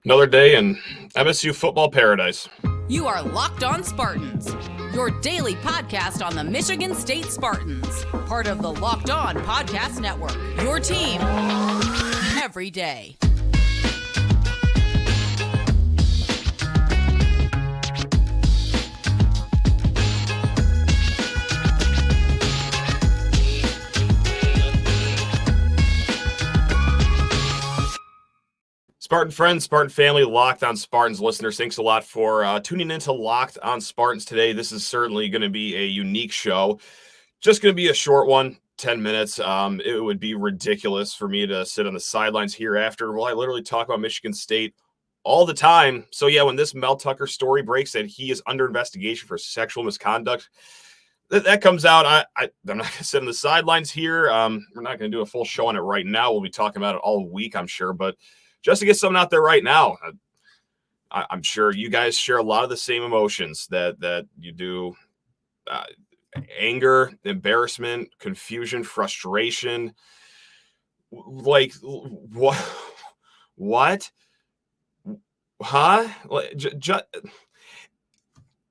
Another day in MSU football paradise. You are Locked On Spartans, your daily podcast on the Michigan State Spartans, part of the Locked On Podcast Network. Your team every day. Spartan friends, Spartan family, Locked On Spartans listeners, thanks a lot for tuning in to Locked On Spartans today. This is certainly going to be a unique show. Just going to be a short one, 10 minutes. It would be ridiculous for me to sit on the sidelines hereafter. Well, I literally talk about Michigan State all the time. So yeah, when this Mel Tucker story breaks that he is under investigation for sexual misconduct, that comes out. I'm not going to sit on the sidelines here. We're not going to do a full show on it right now. We'll be talking about it all week, I'm sure, but just to get something out there right now, I'm sure you guys share a lot of the same emotions that you do. Anger, embarrassment, confusion, frustration. Like, what? Huh?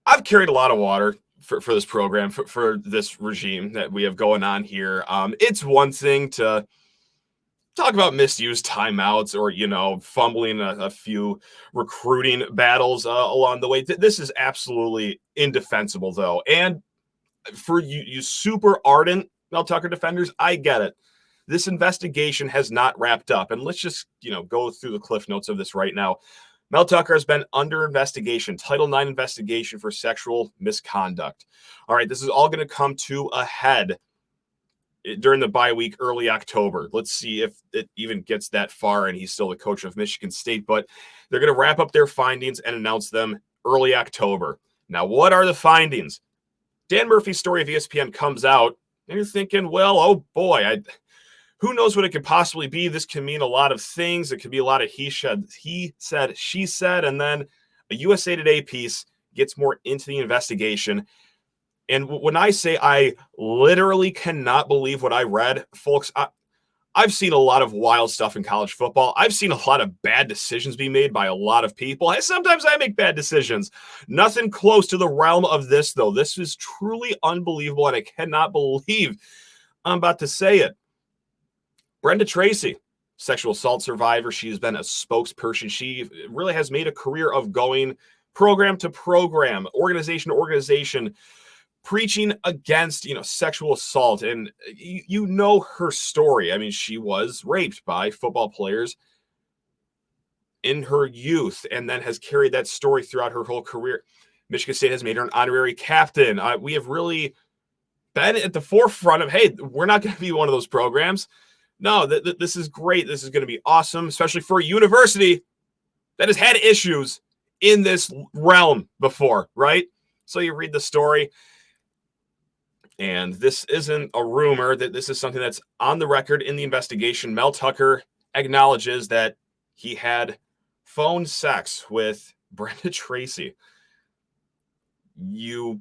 I've carried a lot of water for this program, for this regime that we have going on here. It's one thing to talk about misused timeouts or, fumbling a few recruiting battles along the way. This is absolutely indefensible, though. And for you super ardent Mel Tucker defenders, I get it. This investigation has not wrapped up. And let's just, go through the cliff notes of this right now. Mel Tucker has been under investigation, Title IX investigation for sexual misconduct. All right, this is all going to come to a head during the bye week, early October. Let's see if it even gets that far and he's still the coach of Michigan State, but they're going to wrap up their findings and announce them early October. Now, what are the findings? Dan Murphy's story of ESPN comes out and you're thinking, well, oh boy, who knows what it could possibly be? This can mean a lot of things. It could be a lot of he said, she said, and then a USA Today piece gets more into the investigation. And when I say I literally cannot believe what I read, folks, I've seen a lot of wild stuff in college football. I've seen a lot of bad decisions be made by a lot of people. Sometimes I make bad decisions. Nothing close to the realm of this, though. This is truly unbelievable, and I cannot believe I'm about to say it. Brenda Tracy, sexual assault survivor. She's been a spokesperson. She really has made a career of going program to program, organization to organization, preaching against, sexual assault. And you know her story. I mean, she was raped by football players in her youth and then has carried that story throughout her whole career. Michigan State has made her an honorary captain. We have really been at the forefront of, hey, we're not going to be one of those programs. No, this is great. This is going to be awesome, especially for a university that has had issues in this realm before, right? So you read the story. And this isn't a rumor, that this is something that's on the record in the investigation. Mel Tucker acknowledges that he had phone sex with Brenda Tracy. You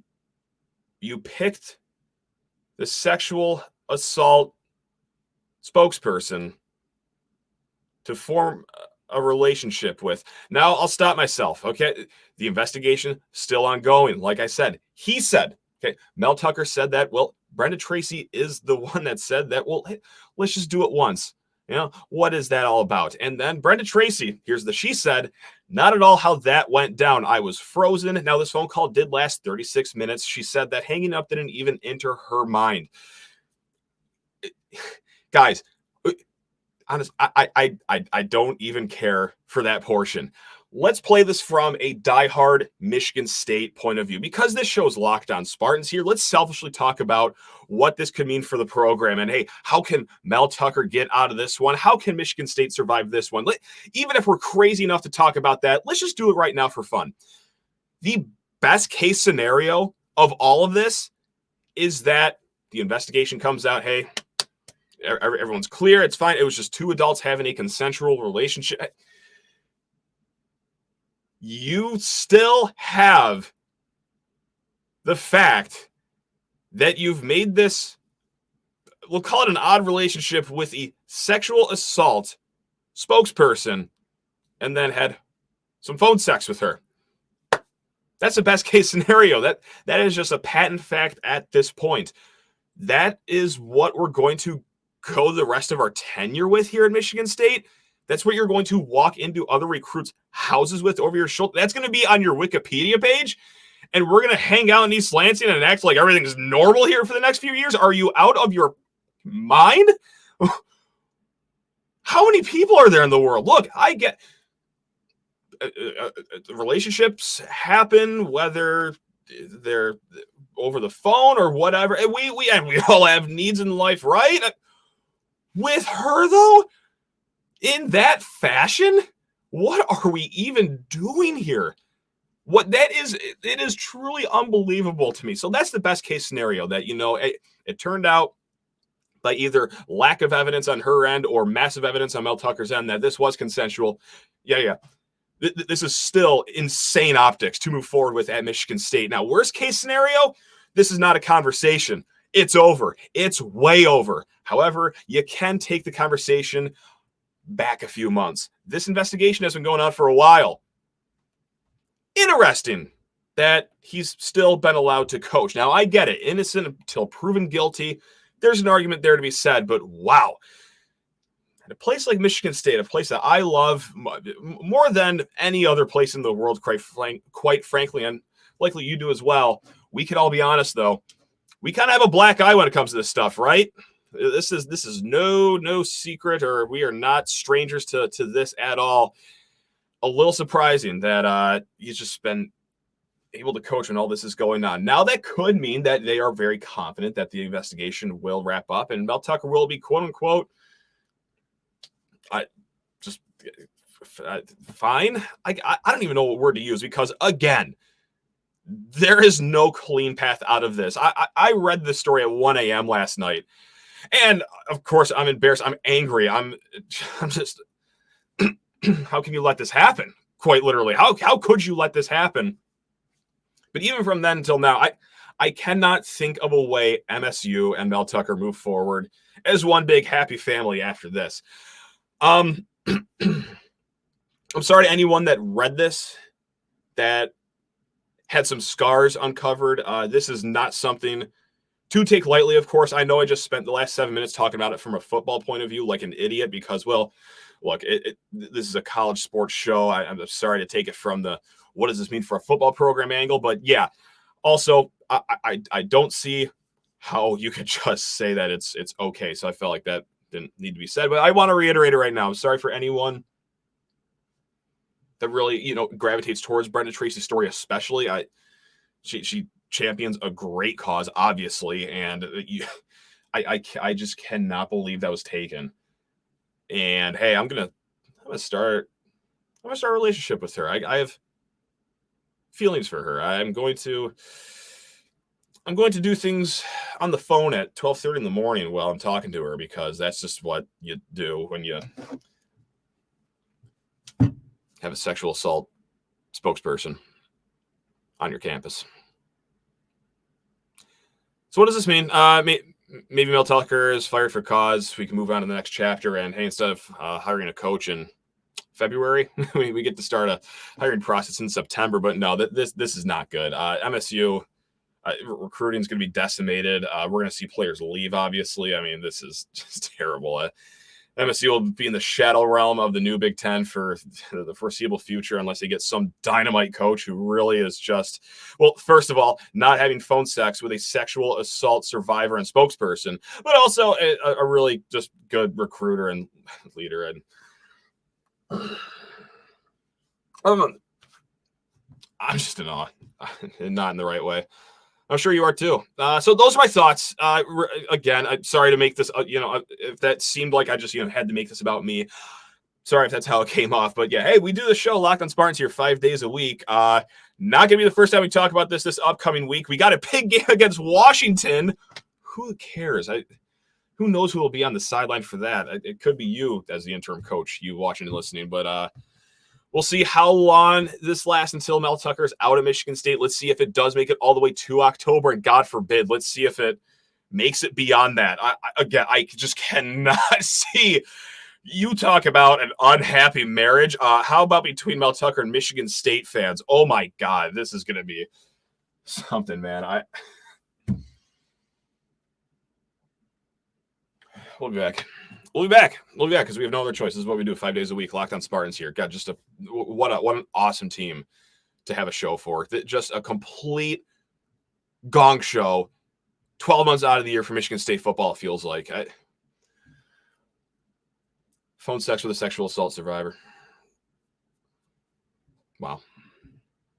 picked the sexual assault spokesperson to form a relationship with. Now, I'll stop myself, okay? The investigation still ongoing. Like I said, he said, okay, Mel Tucker said that. Well, Brenda Tracy is the one that said that. Well, hey, let's just do it once. What is that all about? And then Brenda Tracy, here's the she said, not at all how that went down. I was frozen. Now, this phone call did last 36 minutes. She said that hanging up didn't even enter her mind. Guys, honest, I don't even care for that portion. Let's play this from a diehard Michigan State point of view. Because this show's Locked On Spartans here, let's selfishly talk about what this could mean for the program. And hey, how can Mel Tucker get out of this one? How can Michigan State survive this one? Even if we're crazy enough to talk about that, let's just do it right now for fun. The best case scenario of all of this is that the investigation comes out, hey, everyone's clear, it's fine. It was just two adults having a consensual relationship. You still have the fact that you've made this, we'll call it an odd relationship with a sexual assault spokesperson, and then had some phone sex with her. That's the best case scenario. That is just a patent fact at this point. That is what we're going to go the rest of our tenure with here at Michigan State. That's what you're going to walk into other recruits' houses with over your shoulder. That's going to be on your Wikipedia page. And we're going to hang out in East Lansing and act like everything's normal here for the next few years. Are you out of your mind? How many people are there in the world? Look, I get relationships happen, whether they're over the phone or whatever. And we all have needs in life, right? With her, though, in that fashion, what are we even doing here? It is truly unbelievable to me. So that's the best case scenario, that, it turned out by either lack of evidence on her end or massive evidence on Mel Tucker's end that this was consensual. Yeah. This is still insane optics to move forward with at Michigan State. Now, worst case scenario, this is not a conversation. It's over. It's way over. However, you can take the conversation back a few months. This investigation has been going on for a while. Interesting that he's still been allowed to coach. Now, I get it. Innocent until proven guilty. There's an argument there to be said, but wow. At a place like Michigan State, a place that I love more than any other place in the world, quite frankly, and likely you do as well, we can all be honest, though. We kind of have a black eye when it comes to this stuff, right? This is no secret, or we are not strangers to this at all. A little surprising that he's just been able to coach when all this is going on. Now, that could mean that they are very confident that the investigation will wrap up and Mel Tucker will be, quote unquote, fine. I don't even know what word to use, because, again, there is no clean path out of this. I read this story at 1 a.m. last night, and of course I'm embarrassed. I'm angry. I'm just, how can you let this happen? Quite literally, how could you let this happen? But even from then until now, I cannot think of a way MSU and Mel Tucker move forward as one big happy family after this. I'm sorry to anyone that read this, that had some scars uncovered. This is not something to take lightly, of course. I know I just spent the last 7 minutes talking about it from a football point of view like an idiot because, well, look, this is a college sports show. I'm sorry to take it from the what does this mean for a football program angle. But, yeah, also, I don't see how you could just say that it's okay. So I felt like that didn't need to be said. But I want to reiterate it right now. I'm sorry for anyone that really, gravitates towards Brenda Tracy's story, especially. She champions a great cause, obviously, and I just cannot believe that was taken. And hey, I'm gonna start a relationship with her. I have feelings for her. I'm going to do things on the phone at 12:30 in the morning while I'm talking to her, because that's just what you do when you have a sexual assault spokesperson on your campus. So what does this mean? Maybe Mel Tucker is fired for cause. We can move on to the next chapter. And hey, instead of hiring a coach in February, we get to start a hiring process in September. But no, this is not good. MSU recruiting is going to be decimated. We're going to see players leave, obviously. I mean, this is just terrible. MSU will be in the shadow realm of the new Big Ten for the foreseeable future unless they get some dynamite coach who really is just, well, first of all, not having phone sex with a sexual assault survivor and spokesperson, but also a really just good recruiter and leader. And I'm just in awe, and not in the right way. I'm sure you are too. So those are my thoughts. Again, I'm sorry to make this, if that seemed like I just, had to make this about me. Sorry if that's how it came off. But yeah, hey, we do the show Locked on Spartans here 5 days a week. Not going to be the first time we talk about this upcoming week. We got a big game against Washington. Who cares? Who knows who will be on the sideline for that? It could be you as the interim coach, you watching and listening. But we'll see how long this lasts until Mel Tucker is out of Michigan State. Let's see if it does make it all the way to October. And God forbid, let's see if it makes it beyond that. I just cannot see You talk about an unhappy marriage. How about between Mel Tucker and Michigan State fans? Oh my God, this is going to be something, man. We'll be back. We'll be back because we have no other choice. This is what we do 5 days a week. Locked On Spartans here. God, just what an awesome team to have a show for. Just a complete gong show. 12 months out of the year for Michigan State football, it feels like. Phone sex with a sexual assault survivor. Wow.